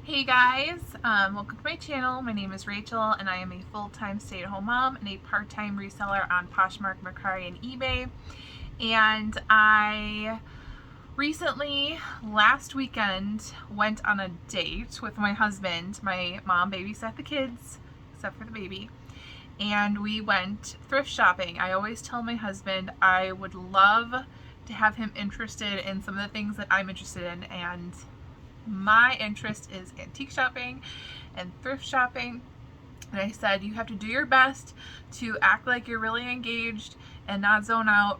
Hey guys, welcome to my channel. My name is Rachel and I am a full-time stay-at-home mom and a part-time reseller on Poshmark, Mercari, and eBay. And I recently, last weekend, went on a date with my husband. My mom babysat the kids, except for the baby. And we went thrift shopping. I always tell my husband I would love to have him interested in some of the things that I'm interested in, and my interest is antique shopping and thrift shopping. And I said, you have to do your best to act like you're really engaged and not zone out.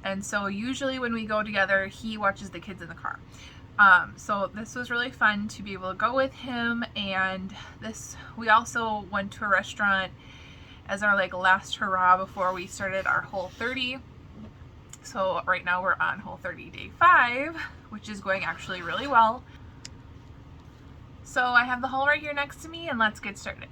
And so usually when we go together, he watches the kids in the car. So this was really fun to be able to go with him. And we also went to a restaurant as our last hurrah before we started our Whole 30. So right now we're on Whole 30 day 5, which is going actually really well. So I have the haul right here next to me, and let's get started.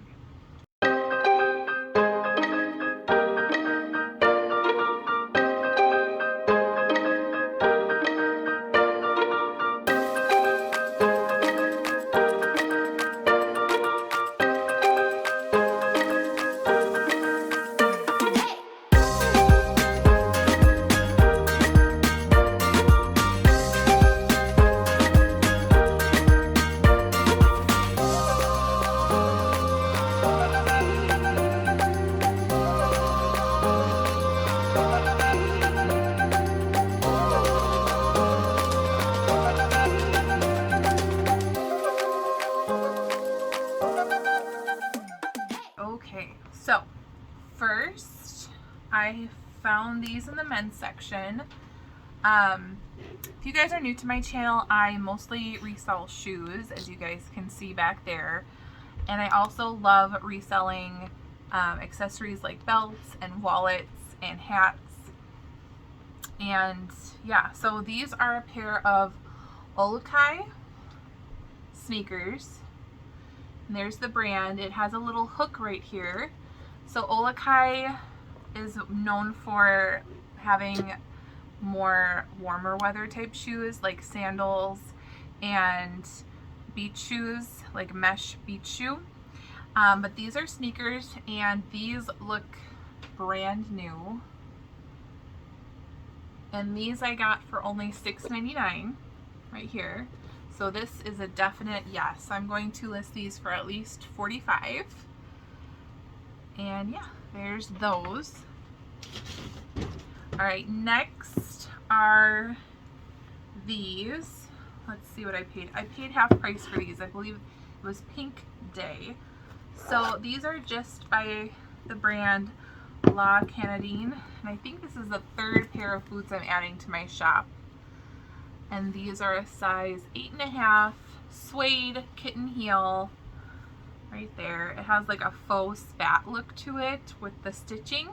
Okay, so first I found these in the men's section. If you guys are new to my channel, I mostly resell shoes, as you guys can see back there. And I also love reselling accessories like belts and wallets and hats. And yeah, so these are a pair of Olokai sneakers. And there's the brand. It has a little hook right here. So Olokai is known for having more warmer weather type shoes like sandals and beach shoes, like mesh beach shoe. But these are sneakers and these look brand new. And these I got for only $6.99 right here. So this is a definite yes. I'm going to list these for at least $45. And yeah, there's those. All right, next are these. Let's see what I paid. I paid half price for these. I believe it was Pink Day. So these are just by the brand La Canadine. And I think this is the third pair of boots I'm adding to my shop. And these are a size 8.5 suede kitten heel right there. It has like a faux spat look to it with the stitching.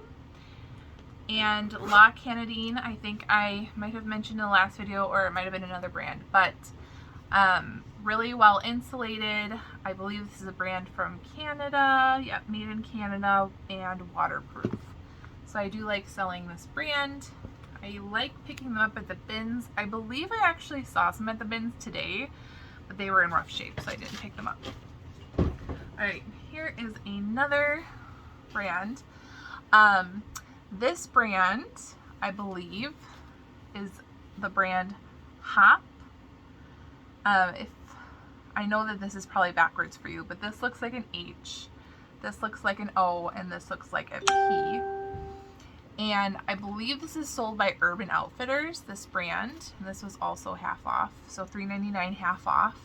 And La Canadine, I think I might have mentioned in the last video, or it might have been another brand, but really well insulated. I believe this is a brand from Canada. Yep, made in Canada and waterproof. So I do like selling this brand. I like picking them up at the bins. I believe I actually saw some at the bins today, but they were in rough shape, so I didn't pick them up. All right, here is another brand. This brand, I believe, is the brand Hop. If I know that this is probably backwards for you, but this looks like an H, this looks like an O, and this looks like a P. And I believe this is sold by Urban Outfitters, this brand. And this was also half off, so $3.99 half off.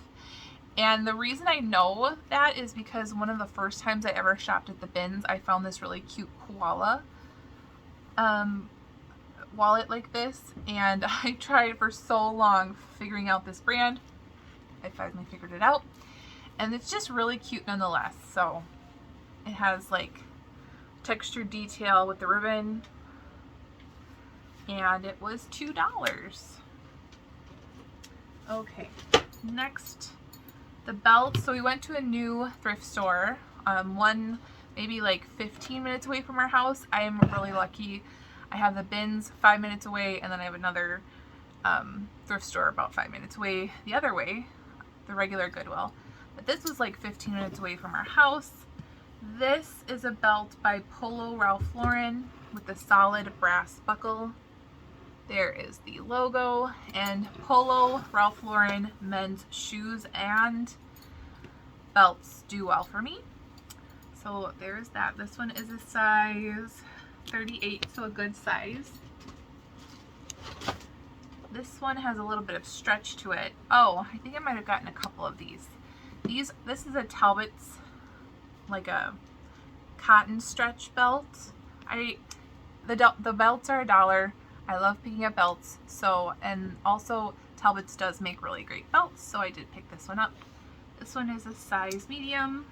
And the reason I know that is because one of the first times I ever shopped at the bins, I found this really cute koala wallet like this. And I tried for so long figuring out this brand. I finally figured it out. And it's just really cute nonetheless. So it has like textured detail with the ribbon. And it was $2. Okay, next, the belt. So we went to a new thrift store, one maybe like 15 minutes away from our house. I am really lucky. I have the bins 5 minutes away, and then I have another thrift store about 5 minutes away the other way, the regular Goodwill. but this was like 15 minutes away from our house. This is a belt by Polo Ralph Lauren with a solid brass buckle. There is the logo, and Polo Ralph Lauren men's shoes and belts do well for me. So there's that. This one is a size 38, so a good size. This one has a little bit of stretch to it. Oh, I think I might have gotten a couple of these. This is a Talbot's, like a cotton stretch belt. The belts are $1. I love picking up belts. So, and also Talbot's does make really great belts, so I did pick this one up. This one is a size medium.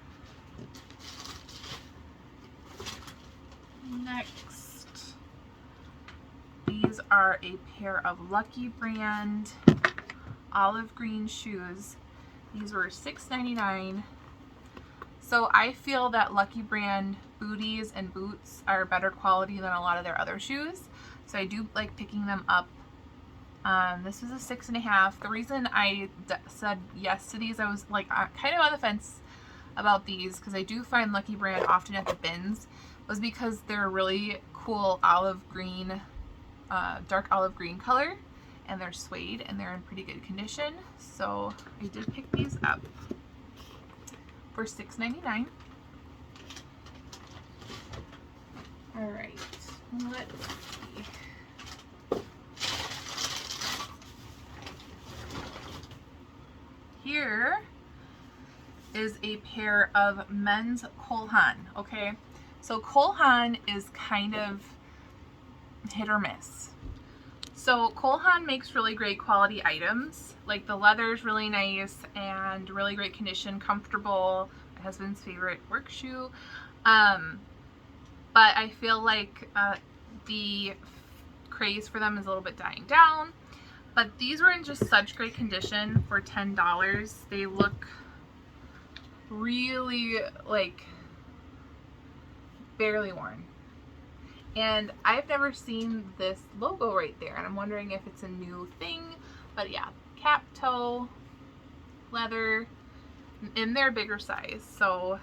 Next, these are a pair of Lucky Brand olive green shoes. These were $6.99. So I feel that Lucky Brand booties and boots are better quality than a lot of their other shoes. So I do like picking them up. This was a 6.5. The reason I said yes to these, I was like kind of on the fence about these because I do find Lucky Brand often at the bins, was because they're really cool olive green, dark olive green color, and they're suede and they're in pretty good condition. So I did pick these up for $6.99. All right, let's see. Here is a pair of men's Cole Haan, okay? So Cole Haan is kind of hit or miss. So Cole Haan makes really great quality items. Like the leather is really nice and really great condition, comfortable. My husband's favorite work shoe. But I feel like the craze for them is a little bit dying down. But these were in just such great condition for $10. They look really like barely worn. And I've never seen this logo right there, and I'm wondering if it's a new thing. But yeah, cap toe, leather, in their bigger size. So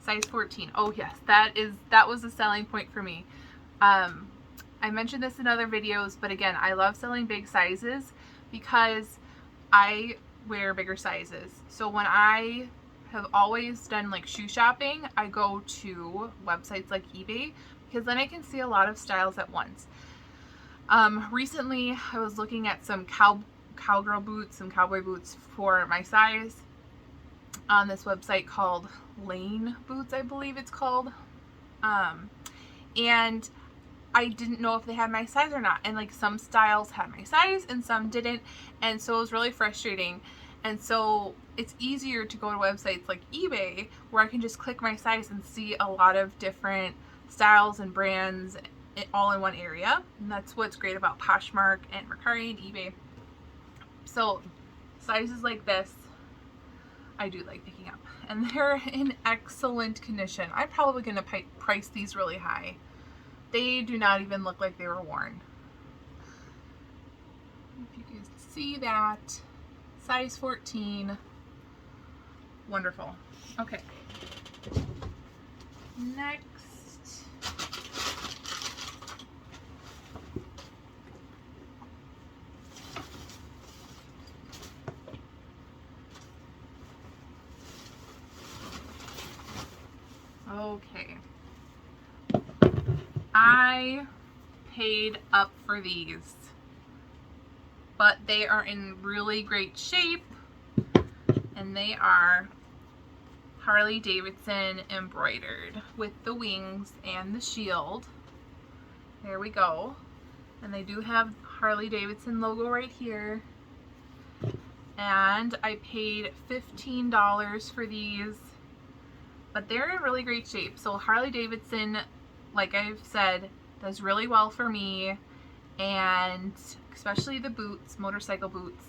size 14. Oh yes, that was a selling point for me. I mentioned this in other videos, but again, I love selling big sizes because I wear bigger sizes. So when I have always done like shoe shopping, I go to websites like eBay because then I can see a lot of styles at once. Recently, I was looking at some cowgirl boots, some cowboy boots for my size on this website called Lane Boots, I believe it's called. And I didn't know if they had my size or not. And like some styles had my size and some didn't. And so it was really frustrating. And so it's easier to go to websites like eBay where I can just click my size and see a lot of different styles and brands all in one area. And that's what's great about Poshmark and Mercari and eBay. So sizes like this, I do like picking up. And they're in excellent condition. I'm probably going to price these really high. They do not even look like they were worn. If you can see that. Size 14. Wonderful. Okay. Next. Okay. I paid up for these, but they are in really great shape, and they are Harley Davidson embroidered with the wings and the shield. There we go. And they do have Harley Davidson logo right here. And I paid $15 for these, but they're in really great shape. So Harley Davidson, like I've said, does really well for me, and especially the boots, motorcycle boots.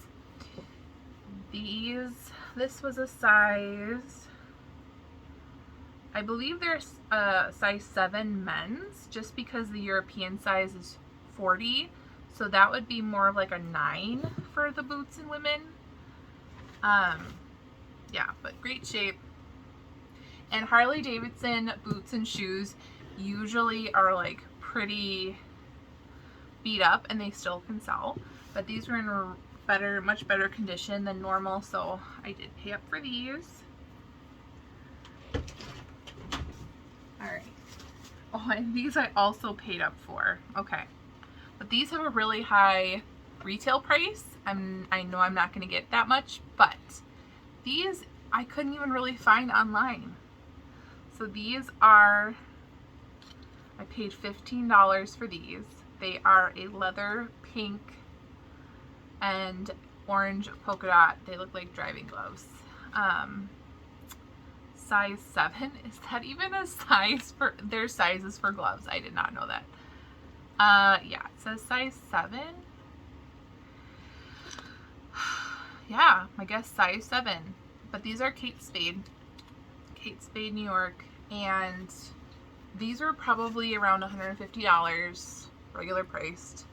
This was a size, I believe they're size 7 men's, just because the European size is 40, so that would be more of like a 9 for the boots and women. Yeah, but great shape. And Harley Davidson boots and shoes usually are like pretty beat up and they still can sell, but these were in a much better condition than normal, so I did pay up for these. Alright. Oh, and these I also paid up for. Okay. But these have a really high retail price. I know I'm not going to get that much, but these I couldn't even really find online. So these are, I paid $15 for these. They are a leather pink and orange polka dot. They look like driving gloves. Size 7. Is that even a size for their sizes for gloves? I did not know that. Yeah, it says size 7. Yeah, I guess size 7. But these are Kate Spade, New York, and these are probably around $150, regular priced.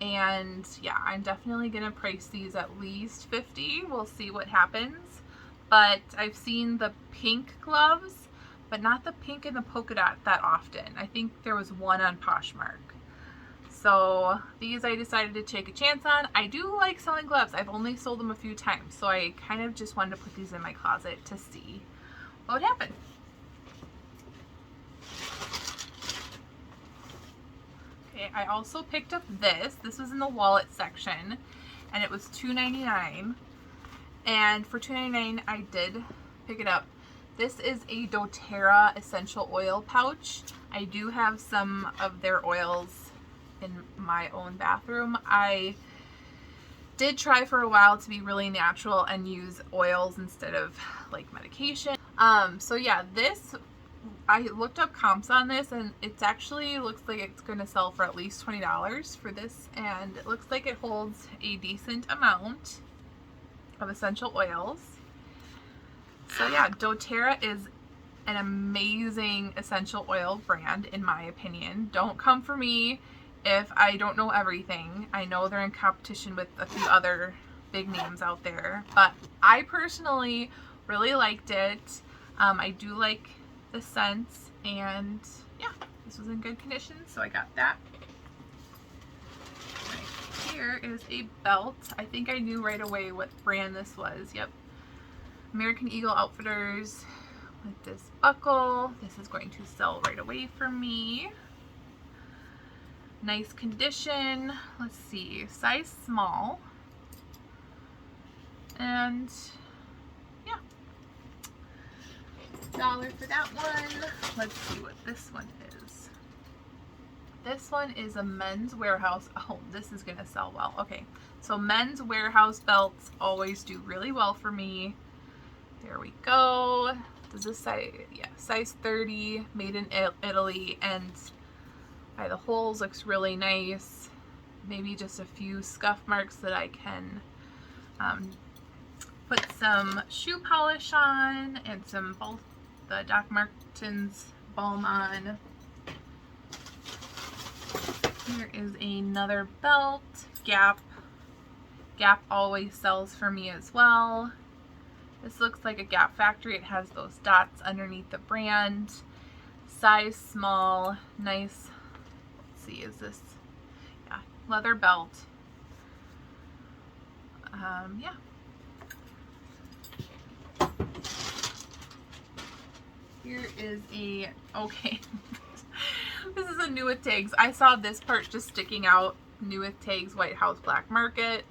And yeah, I'm definitely gonna price these at least $50. We'll see what happens. But I've seen the pink gloves, but not the pink and the polka dot that often. I think there was one on Poshmark. So these I decided to take a chance on. I do like selling gloves. I've only sold them a few times, so I kind of just wanted to put these in my closet to see what would happen. Okay, I also picked up this. This was in the wallet section, and it was $2.99. And for $2.99, I did pick it up. This is a doTERRA essential oil pouch. I do have some of their oils in my own bathroom. I did try for a while to be really natural and use oils instead of like medication. So yeah, this, I looked up comps on this, and it's actually looks like it's going to sell for at least $20 for this, and it looks like it holds a decent amount of essential oils. So yeah, doTERRA is an amazing essential oil brand in my opinion. Don't come for me if I don't know everything. I know they're in competition with a few other big names out there, but I personally really liked it. I do like the scents, and yeah, this was in good condition, so I got that. Right here is a belt. I think I knew right away what brand this was. Yep, American Eagle Outfitters with this buckle. This is going to sell right away for me. Nice condition. Let's see, size small. And yeah, $1 for that one. Let's see what this one is. This one is a Men's Warehouse. Oh, this is gonna sell well. Okay, so Men's Warehouse belts always do really well for me. There we go. Does this size? Yeah, size 30, made in Italy, and by the holes looks really nice. Maybe just a few scuff marks that I can put some shoe polish on, and some both the Doc Martens balm on. Here is another belt. Gap always sells for me as well. This looks like a Gap factory. It has those dots underneath the brand. Size small, nice. Let's see, is this, yeah, leather belt. Yeah. Here is a, okay, this is a New with Tags. I saw this part just sticking out, New with Tags White House Black Market,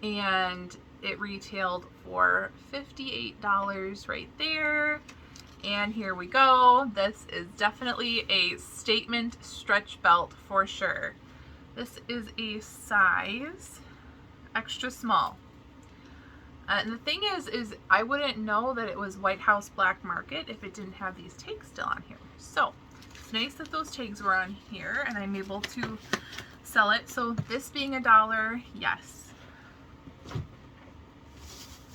and it retailed for $58 right there. And here we go. This is definitely a statement stretch belt for sure. This is a size extra small. And the thing is I wouldn't know that it was White House Black Market if it didn't have these tags still on here. So it's nice that those tags were on here and I'm able to sell it. So this being $1, yes.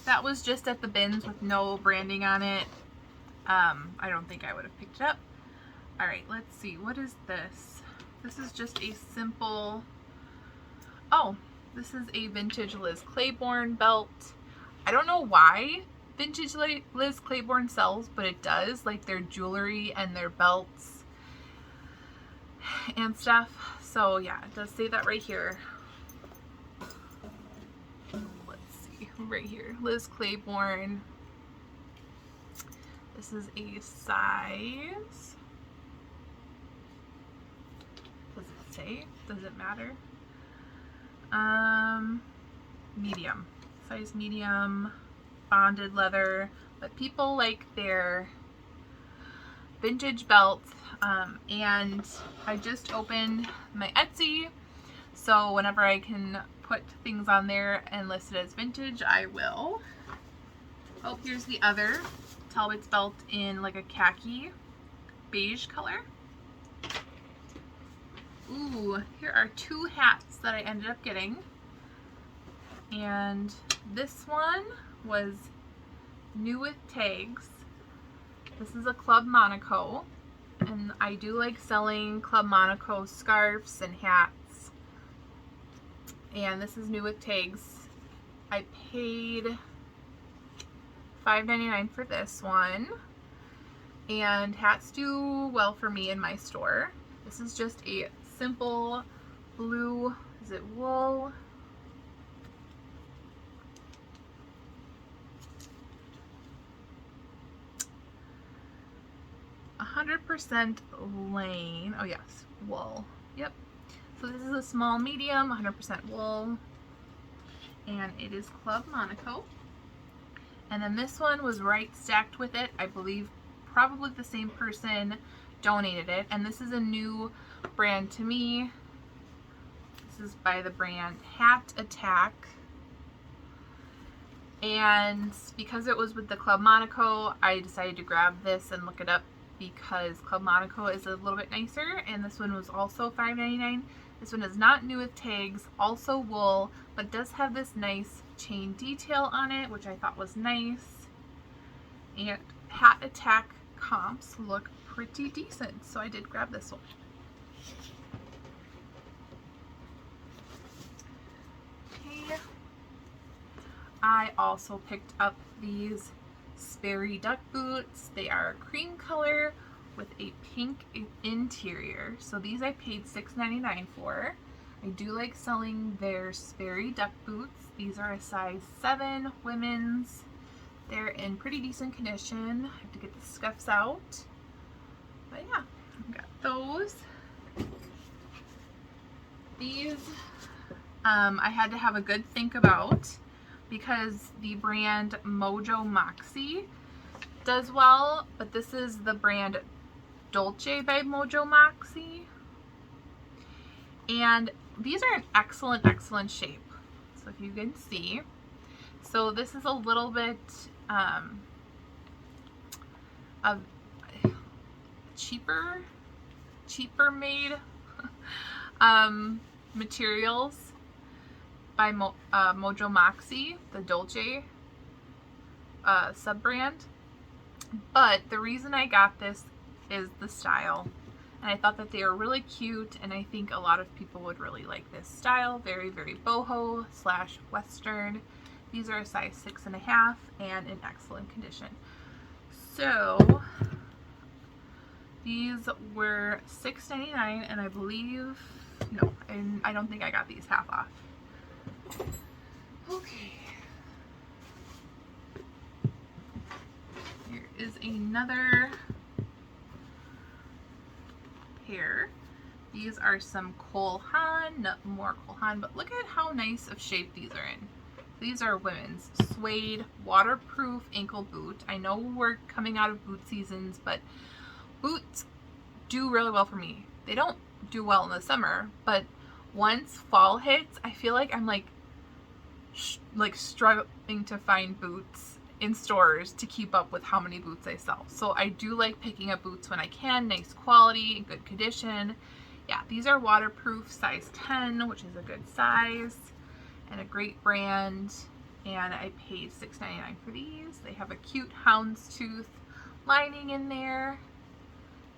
That was just at the bins with no branding on it. I don't think I would have picked it up. All right, let's see. What is this? This is just a simple, oh, this is a vintage Liz Claiborne belt. I don't know why Vintage Liz Claiborne sells, but it does, like their jewelry and their belts and stuff. So yeah, it does say that right here. Let's see, right here, Liz Claiborne. This is a size. Does it say? Does it matter? Medium. Size medium, bonded leather. But people like their vintage belts. And I just opened my Etsy. So whenever I can put things on there and list it as vintage, I will. Oh, here's the other Talbot's belt in like a khaki beige color. Ooh, here are two hats that I ended up getting. And this one was new with tags. This is a Club Monaco. And I do like selling Club Monaco scarves and hats. And this is new with tags. I paid $5.99 for this one. And hats do well for me in my store. This is just a simple blue, is it wool? %, lane. Oh yes, wool. Yep. So this is a small medium, 100% wool. And it is Club Monaco. And then this one was right stacked with it. I believe probably the same person donated it. And this is a new brand to me. This is by the brand Hat Attack. And because it was with the Club Monaco, I decided to grab this and look it up because Club Monaco is a little bit nicer. And this one was also $5.99. This one is not new with tags, also wool, but does have this nice chain detail on it, which I thought was nice. And Hat Attack comps look pretty decent, so I did grab this one. Okay. I also picked up these Sperry duck boots. They are cream color with a pink interior. So these I paid $6.99 for. I do like selling their Sperry duck boots. These are a size 7 women's. They're in pretty decent condition. I have to get the scuffs out. But yeah, I've got those. These I had to have a good think about because the brand Mojo Moxie does well, but this is the brand Dolce by Mojo Moxie. And these are in excellent, excellent shape. So if you can see. So this is a little bit of cheaper made materials by Mojo Moxie, the Dolce sub-brand. But the reason I got this is the style. And I thought that they were really cute, and I think a lot of people would really like this style. Very, very boho / western. These are a size 6.5 and in excellent condition. So these were $6.99, and I believe, no, and I don't think I got these half off. Okay. Here is another pair. These are some Cole Haan, not more Cole Haan, but look at how nice of shape these are in. These are women's suede waterproof ankle boot. I know we're coming out of boot seasons, but boots do really well for me. They don't do well in the summer, but once fall hits, I feel like I'm like struggling to find boots in stores to keep up with how many boots I sell. So I do like picking up boots when I can, nice quality, good condition. Yeah, these are waterproof, size 10, which is a good size and a great brand. And I paid $6.99 for these. They have a cute houndstooth lining in there.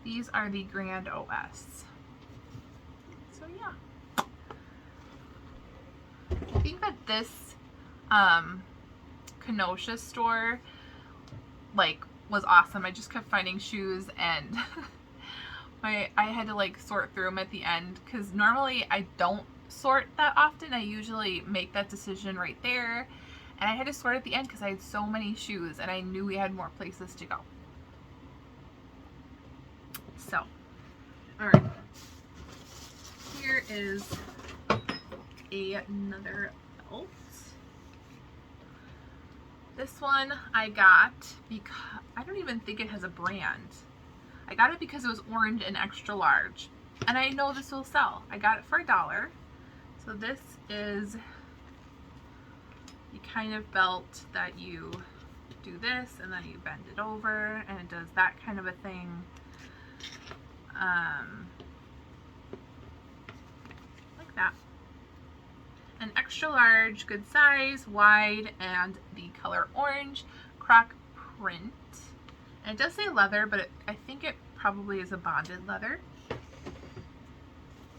These are the Grand OS. So yeah. I think that this Kenosha store, like, was awesome. I just kept finding shoes, and I had to like sort through them at the end, because normally I don't sort that often. I usually make that decision right there, and I had to sort at the end because I had so many shoes and I knew we had more places to go. So, all right, here is another belt. This one I got because I don't even think it has a brand. I got it because it was orange and extra large, and I know this will sell. I got it for $1. So this is the kind of belt that you do this and then you bend it over and it does that kind of a thing. Like that. An extra large, good size, wide, and the color orange, croc print. And it does say leather, but I think it probably is a bonded leather.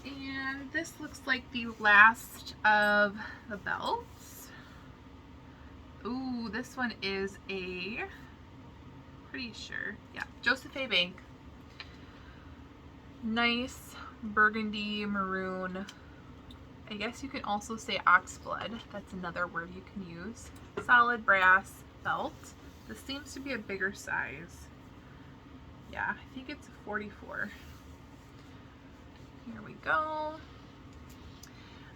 And this looks like the last of the belts. Ooh, this one is a, pretty sure, yeah, Joseph A. Bank. Nice burgundy maroon. I guess you can also say oxblood. That's another word you can use. Solid brass belt. This seems to be a bigger size. Yeah, I think it's a 44. Here we go.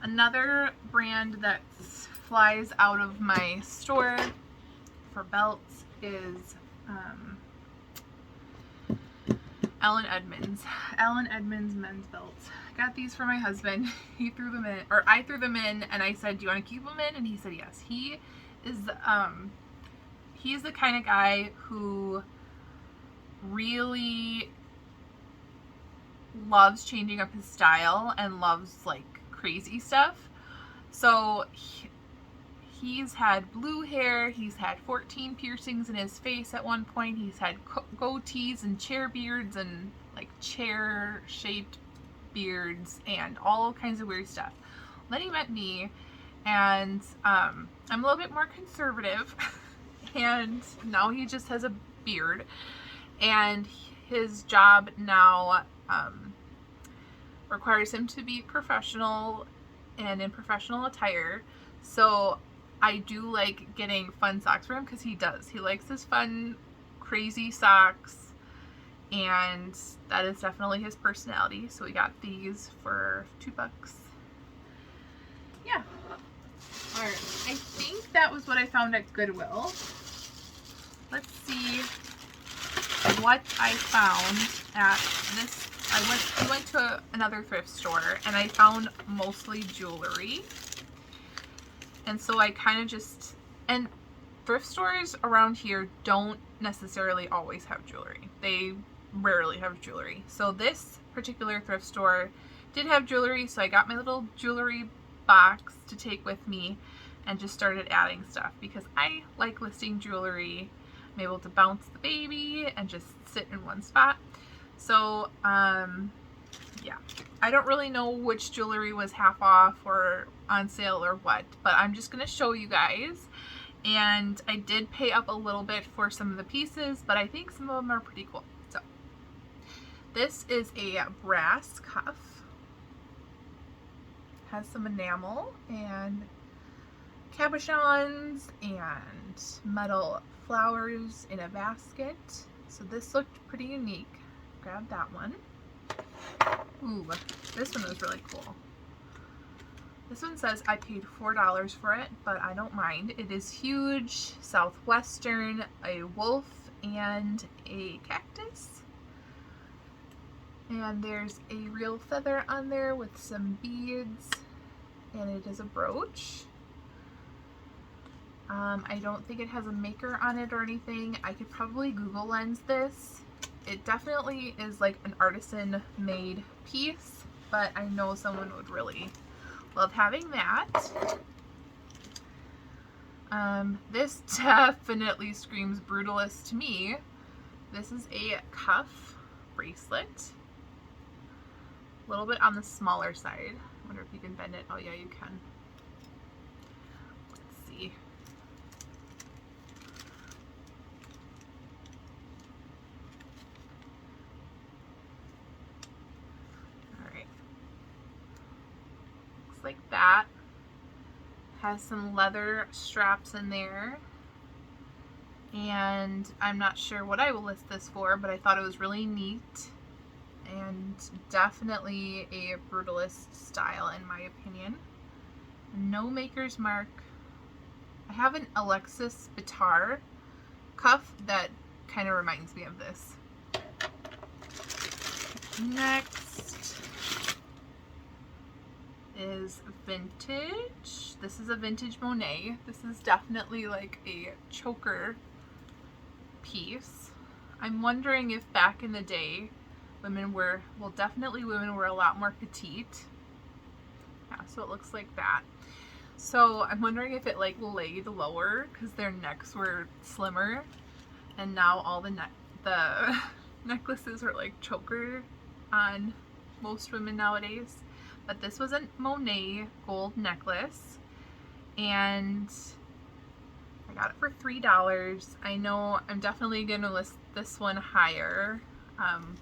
Another brand that flies out of my store for belts is Allen Edmonds. Allen Edmonds men's belts. I got these for my husband. He threw them in, or I threw them in, and I said, "Do you want to keep them in?" And he said yes. He's the kind of guy who really loves changing up his style and loves like crazy stuff. So he's had blue hair, he's had 14 piercings in his face at one point, he's had goatees and chair beards and like chair shaped beards and all kinds of weird stuff. Then he met me, and I'm a little bit more conservative and now he just has a beard, and his job now requires him to be professional and in professional attire. So I do like getting fun socks for him, because he does. He likes his fun, crazy socks, and that is definitely his personality. So we got these for $2. Yeah. Alright, I think that was what I found at Goodwill. Let's see what I found at this. We went to another thrift store, and I found mostly jewelry. And so I kind of just, and thrift stores around here don't necessarily always have jewelry. They rarely have jewelry. So this particular thrift store did have jewelry, so I got my little jewelry box to take with me and just started adding stuff, because I like listing jewelry. I'm able to bounce the baby and just sit in one spot. So, yeah, I don't really know which jewelry was half off or on sale or what, but I'm just going to show you guys. And I did pay up a little bit for some of the pieces, but I think some of them are pretty cool. So, this is a brass cuff. Has some enamel and cabochons and metal flowers in a basket. So this looked pretty unique. Grab that one. Ooh, this one was really cool. This one says I paid $4 for it, but I don't mind. It is huge, southwestern, a wolf, and a cactus. And there's a real feather on there with some beads, and it is a brooch. I don't think it has a maker on it or anything. I could probably Google lens this. It definitely is like an artisan made piece, but I know someone would really love having that. This definitely screams brutalist to me. This is a cuff bracelet. A little bit on the smaller side. I wonder if you can bend it. Oh yeah, you can. Let's see. like that. Has some leather straps in there. And I'm not sure what I will list this for, but I thought it was really neat. And definitely a brutalist style in my opinion. No maker's mark. I have an Alexis Bitar cuff that kind of reminds me of this. Next is vintage. This is a vintage Monet. This is definitely like a choker piece. I'm wondering if back in the day women were, well, definitely women were a lot more petite. Yeah, so it looks like that. So I'm wondering if it like laid lower because their necks were slimmer, and now all the necklaces are like choker on most women nowadays. But this was a Monet gold necklace, and I got it for $3. I know I'm definitely gonna list this one higher,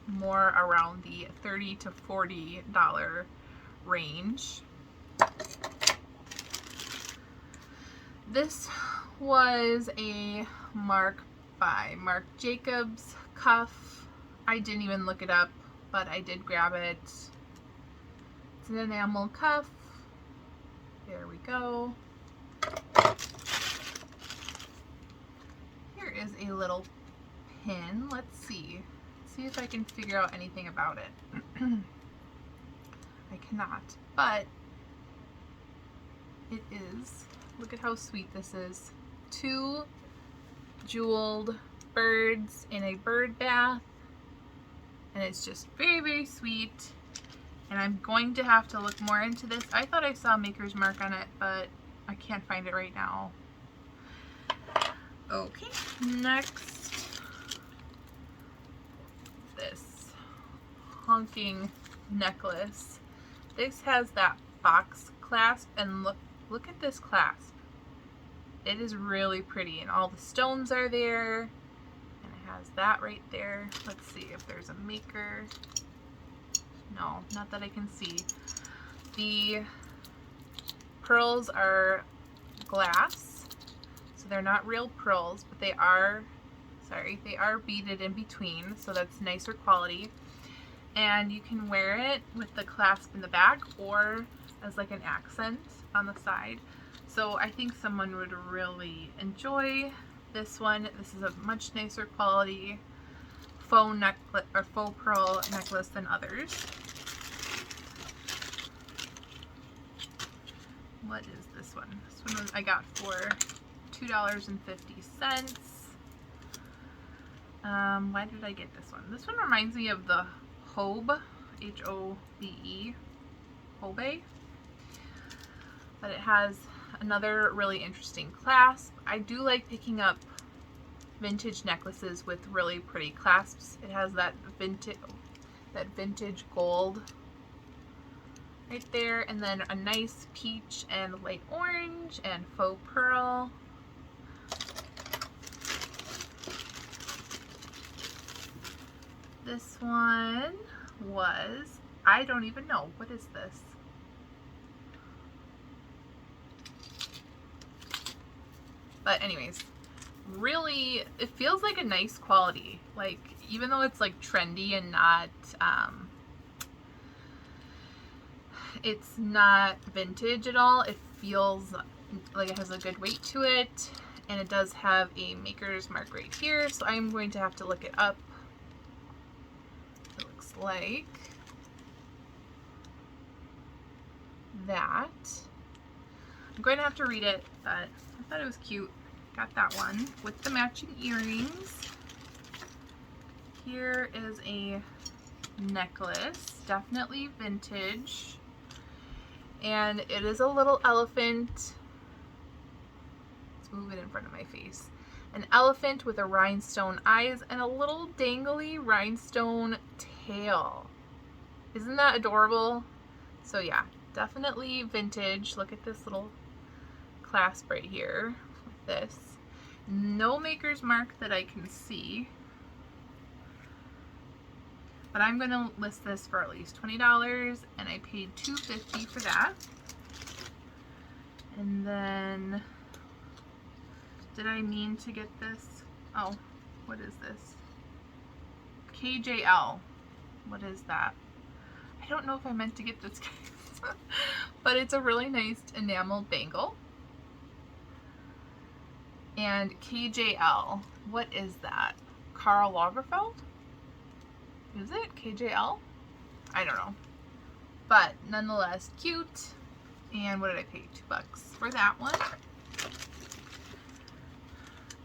more around the $30 to $40 range. This was a Marc by Marc Jacobs cuff. I didn't even look it up, but I did grab it. It's an enamel cuff. There we go. Here is a little pin. Let's see. See if I can figure out anything about it. I cannot, but it is, look at how sweet this is. 2 jeweled birds in a bird bath, and it's just very, very sweet. And I'm going to have to look more into this. I thought I saw Maker's Mark on it, but I can't find it right now. Okay, next, this honking necklace. This has that box clasp, and look at this clasp. It is really pretty, and all the stones are there, and it has that right there. Let's see if there's a maker. No, not that I can see. The pearls are glass, so they're not real pearls, but they are beaded in between, so that's nicer quality. And you can wear it with the clasp in the back or as like an accent on the side. So I think someone would really enjoy this one. This is a much nicer quality faux necklace or faux pearl necklace than others. What is this one? This one I got for $2.50. Why did I get this one? This one reminds me of the Hobe, H-O-B-E, Hobe, but it has another really interesting clasp. I do like picking up vintage necklaces with really pretty clasps. It has that vintage gold right there, and then a nice peach and light orange and faux pearl. This one was, I don't even know, what is this? But anyways, really, it feels like a nice quality. Like, even though it's like trendy and not, it's not vintage at all, it feels like it has a good weight to it. And it does have a Maker's Mark right here, so I'm going to have to look it up. It looks like that. I'm going to have to read it, but I thought it was cute. Got that one with the matching earrings. Here is a necklace, definitely vintage, and it is a little elephant. Let's move it in front of my face. An elephant with a rhinestone eyes and a little dangly rhinestone tail. Isn't that adorable? So yeah, definitely vintage. Look at this little clasp right here with this. No Maker's Mark that I can see, but I'm gonna list this for at least $20, and I paid $2.50 for that. And then, did I mean to get this? Oh, what is this? KJL. What is that? I don't know if I meant to get this, guys. But it's a really nice enameled bangle. And KJL. What is that? Karl Lagerfeld? Is it KJL? I don't know. But nonetheless, cute. And what did I pay? $2 for that one.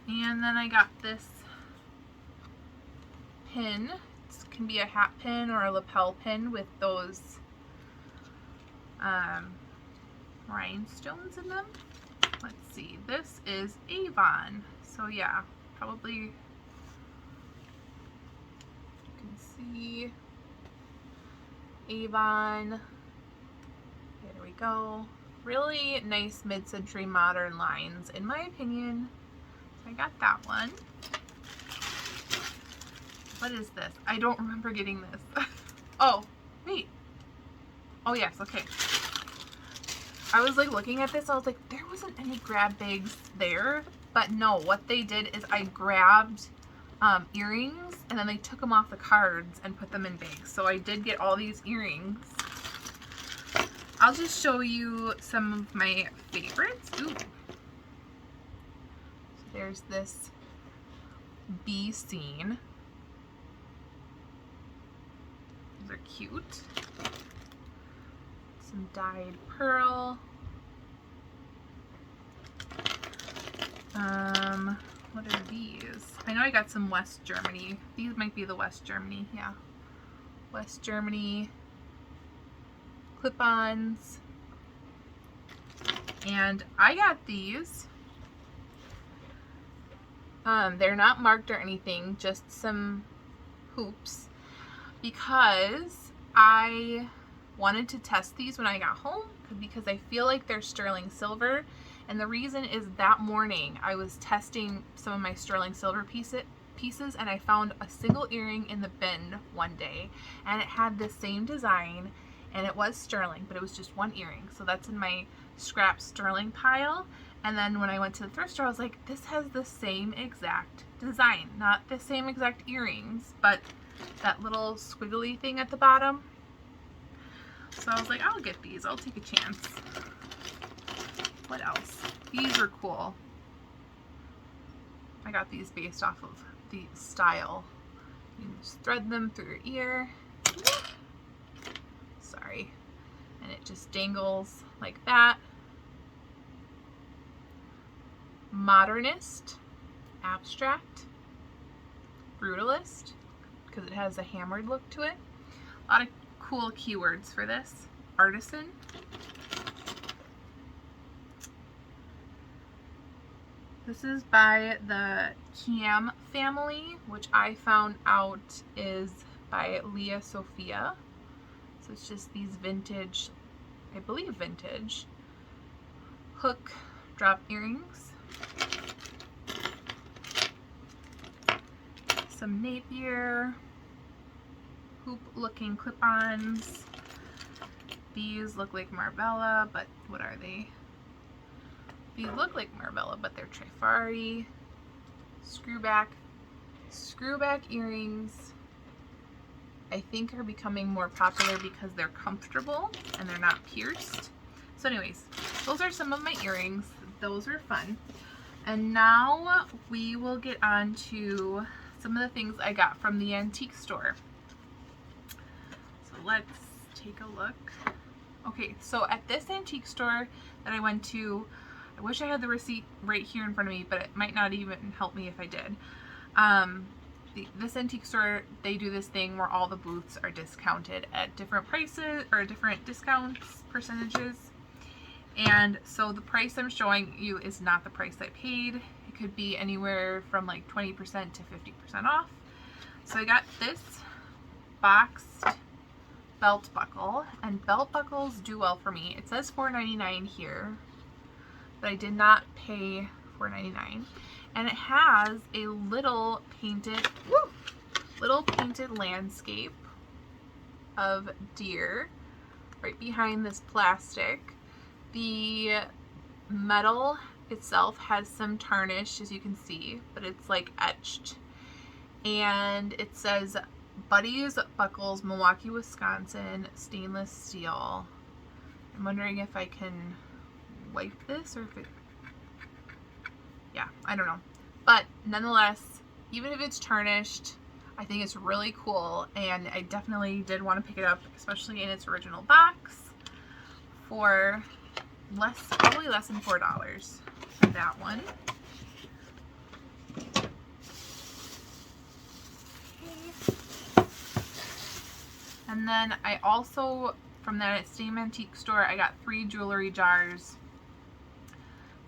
And then I got this pin. It can be a hat pin or a lapel pin with those rhinestones in them. Let's see. This is Avon. So yeah, probably you can see Avon. There we go. Really nice mid-century modern lines, in my opinion. So I got that one. What is this? I don't remember getting this. Oh, wait. Oh, yes, okay. I was like looking at this, I was like, there wasn't any grab bags there. But no, what they did is I grabbed earrings and then they took them off the cards and put them in bags. So I did get all these earrings. I'll just show you some of my favorites. Ooh. So there's this bee scene. These are cute. Some dyed pearl. What are these? I know I got some West Germany. These might be the West Germany, yeah. West Germany clip-ons. And I got these. They're not marked or anything, just some hoops, because I wanted to test these when I got home because I feel like they're sterling silver. And the reason is that morning I was testing some of my sterling silver pieces and I found a single earring in the bin one day and it had the same design and it was sterling, but it was just one earring. So that's in my scrap sterling pile. And then when I went to the thrift store, I was like, this has the same exact design, not the same exact earrings, but that little squiggly thing at the bottom. So I was like, I'll get these. I'll take a chance. What else? These are cool. I got these based off of the style. You can just thread them through your ear. Sorry. And it just dangles like that. Modernist, abstract, brutalist, because it has a hammered look to it. A lot of cool keywords for this. Artisan. This is by the Cam family, which I found out is by Leah Sophia. So it's just these vintage, I believe vintage, hook drop earrings. Some Napier hoop looking clip-ons. These look like Marbella, but what are they? These look like Marbella, but they're Trifari. Screwback earrings, I think, are becoming more popular because they're comfortable and they're not pierced. So anyways, those are some of my earrings. Those are fun. And now we will get on to some of the things I got from the antique store. So let's take a look. Okay, so at this antique store that I went to, I wish I had the receipt right here in front of me, but it might not even help me if I did. This antique store, they do this thing where all the booths are discounted at different prices or different discounts percentages. And so the price I'm showing you is not the price I paid. It could be anywhere from like 20% to 50% off. So I got this boxed belt buckle, and belt buckles do well for me. It says $4.99 here, but I did not pay $4.99. And it has a little painted landscape of deer right behind this plastic. The metal itself has some tarnish, as you can see, but it's like etched. And it says Buddy's Buckles, Milwaukee, Wisconsin, stainless steel. I'm wondering if I can wipe this or if it, yeah, I don't know. But nonetheless, even if it's tarnished, I think it's really cool, and I definitely did want to pick it up, especially in its original box, for probably less than $4 for that one. And then I also, from that same antique store, I got 3 jewelry jars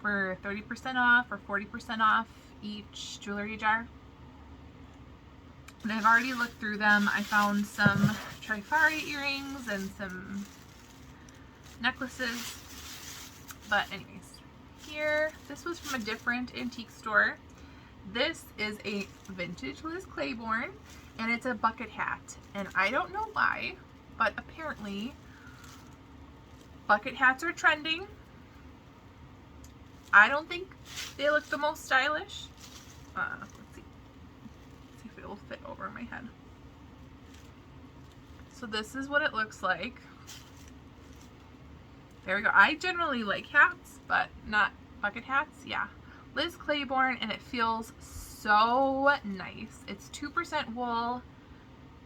for 30% off or 40% off each jewelry jar. And I've already looked through them. I found some Trifari earrings and some necklaces. But anyways, here, this was from a different antique store. This is a vintage Liz Claiborne, and it's a bucket hat. And I don't know why, but apparently bucket hats are trending. I don't think they look the most stylish. Let's see if it will fit over my head. So this is what it looks like. There we go. I generally like hats, but not bucket hats. Yeah. Liz Claiborne, and it feels so nice. It's 2% wool,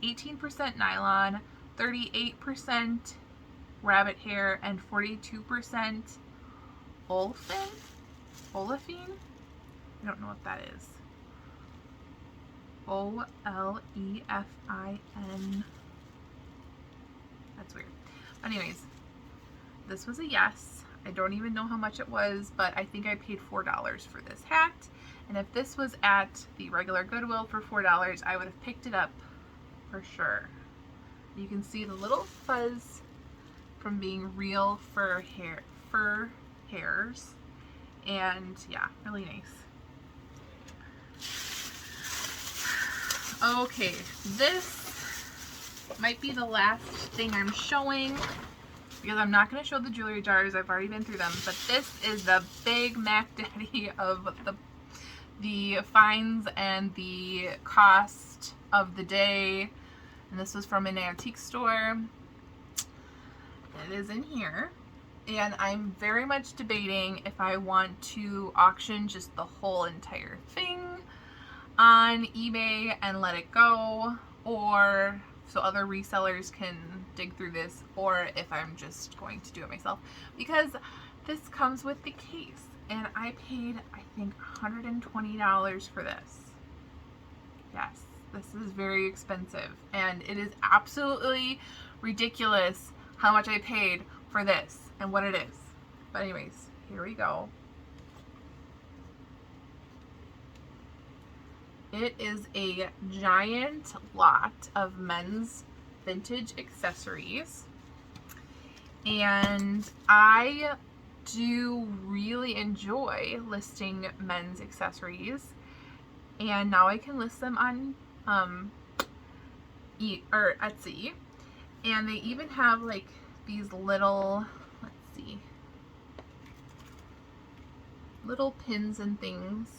18% nylon, 38% rabbit hair, and 42% olefin. Olefin? I don't know what that is. O-L-E-F-I-N. That's weird. Anyways, this was a yes. I don't even know how much it was, but I think I paid $4 for this hat. And if this was at the regular Goodwill for $4, I would have picked it up for sure. You can see the little fuzz from being real fur hairs. And yeah, really nice. Okay, this might be the last thing I'm showing, because I'm not going to show the jewelry jars. I've already been through them. But this is the big Mac Daddy of the finds and the cost of the day. And this was from an antique store. It is in here. And I'm very much debating if I want to auction just the whole entire thing on eBay and let it go, or so other resellers can dig through this, or if I'm just going to do it myself, because this comes with the case, and I paid, I think, $120 for this. Yes, this is very expensive, and it is absolutely ridiculous how much I paid for this and what it is. But anyways, here we go. It is a giant lot of men's vintage accessories, and I do really enjoy listing men's accessories, and now I can list them on Etsy, and they even have like these little, let's see, little pins and things.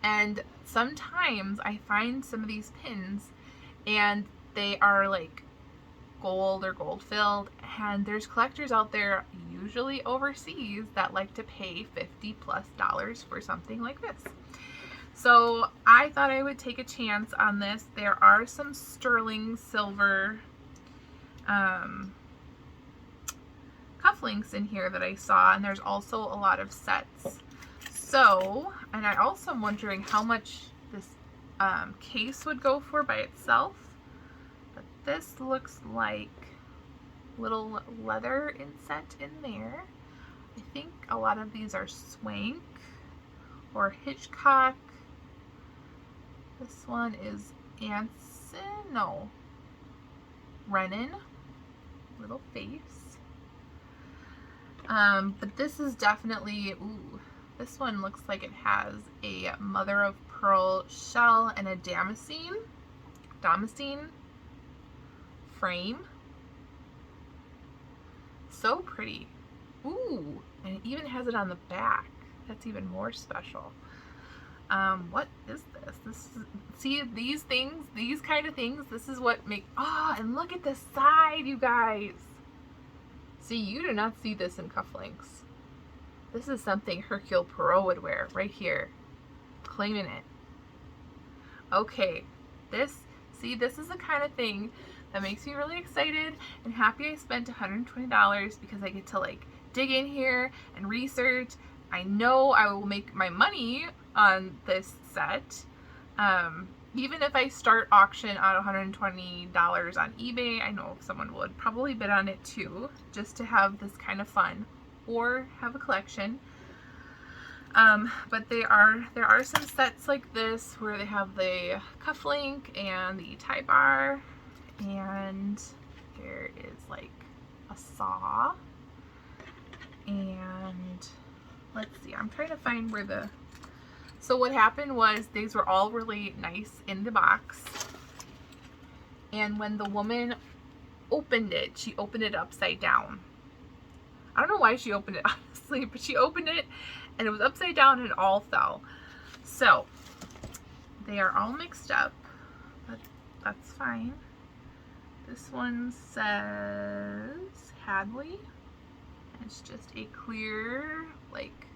And sometimes I find some of these pins and they are like gold or gold filled, and there's collectors out there, usually overseas, that like to pay $50+ for something like this. So I thought I would take a chance on this. There are some sterling silver cufflinks in here that I saw, and there's also a lot of sets. So, and I also am wondering how much this case would go for by itself. But this looks like little leather inset in there. I think a lot of these are Swank or Hitchcock. This one is Renin. Little face. But this is definitely, ooh, this one looks like it has a mother of pearl shell and a damascene frame. So pretty. Ooh, And it even has it on the back. That's even more special. What is this? See these things, these kind of things, this is what make, and look at the side, you guys. See, you do not see this in cufflinks. This is something Hercule Poirot would wear right here. Claiming it. Okay, this is the kind of thing that makes me really excited and happy I spent $120 because I get to like dig in here and research. I know I will make my money on this set. Even if I start auction at $120 on eBay, I know someone would probably bid on it too, just to have this kind of fun or have a collection. But there are some sets like this where they have the cufflink and the tie bar, and there is like a saw, and let's see, I'm trying to find where the, so what happened was these were all really nice in the box, and when the woman opened it, she opened it upside down. I don't know why she opened it, honestly, but she opened it and it was upside down and it all fell. So they are all mixed up, but that's fine. This one says Hadley. It's just a clear, like,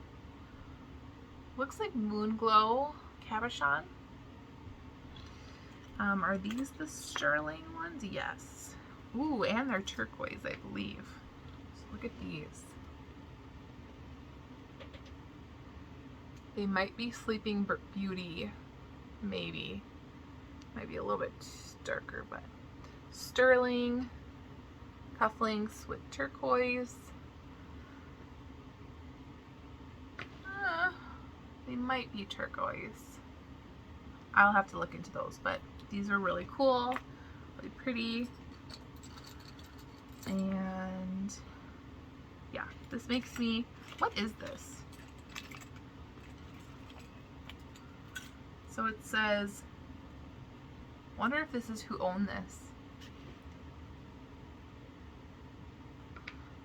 looks like moon glow cabochon. Are these the sterling ones? Yes. Ooh, and they're turquoise, I believe. So look at these. They might be Sleeping Beauty, maybe. Might be a little bit darker, but sterling cufflinks with turquoise. They might be turquoise. I'll have to look into those, but these are really cool, really pretty. And yeah, this makes me, what is this? So it says, wonder if this is who owned this.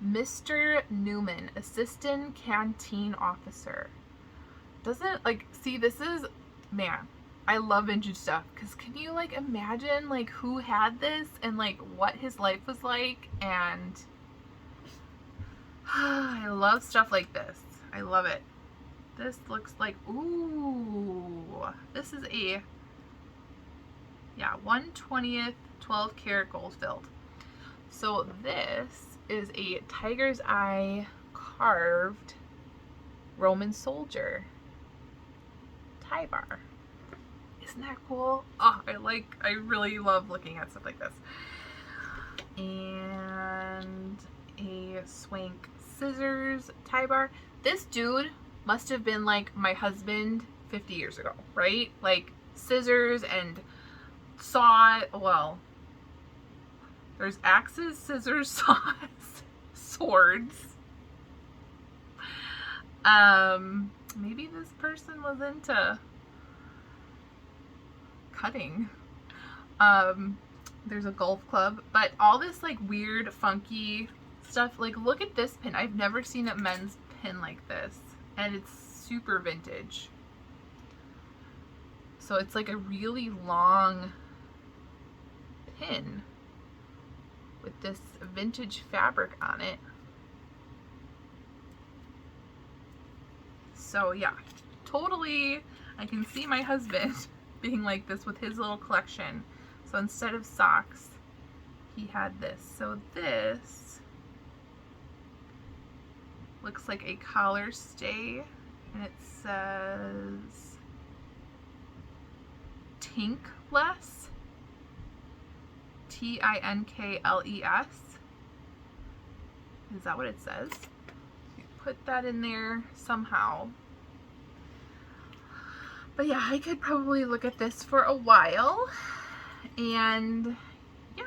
Mr. Newman, Assistant Canteen Officer. Doesn't, like, see, this is, man, I love vintage stuff, because can you, like, imagine, like, who had this and, like, what his life was like, and I love stuff like this. I love it. This looks like, ooh, this is a, yeah, 1/20th 12 karat gold filled. So this is a tiger's eye carved Roman soldier tie bar. Isn't that cool? Oh, I really love looking at stuff like this. And a swank scissors tie bar. This dude must have been like my husband 50 years ago, right? Like scissors and saw, well, there's axes, scissors, saws, swords. Maybe this person was into cutting. There's a golf club, but all this like weird, funky stuff. Like, look at this pin. I've never seen a men's pin like this, and it's super vintage. So it's like a really long pin with this vintage fabric on it. So yeah, totally, I can see my husband being like this with his little collection. So instead of socks, he had this. So this looks like a collar stay, and it says Tinkless, Tinkles. Is that what it says? Put that in there somehow. But yeah, I could probably look at this for a while. And yeah,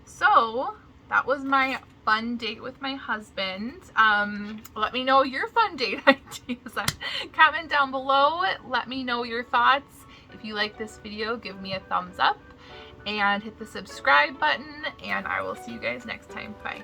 so that was my fun date with my husband. Let me know your fun date ideas. Comment down below. Let me know your thoughts. If you like this video, give me a thumbs up and hit the subscribe button, and I will see you guys next time. Bye.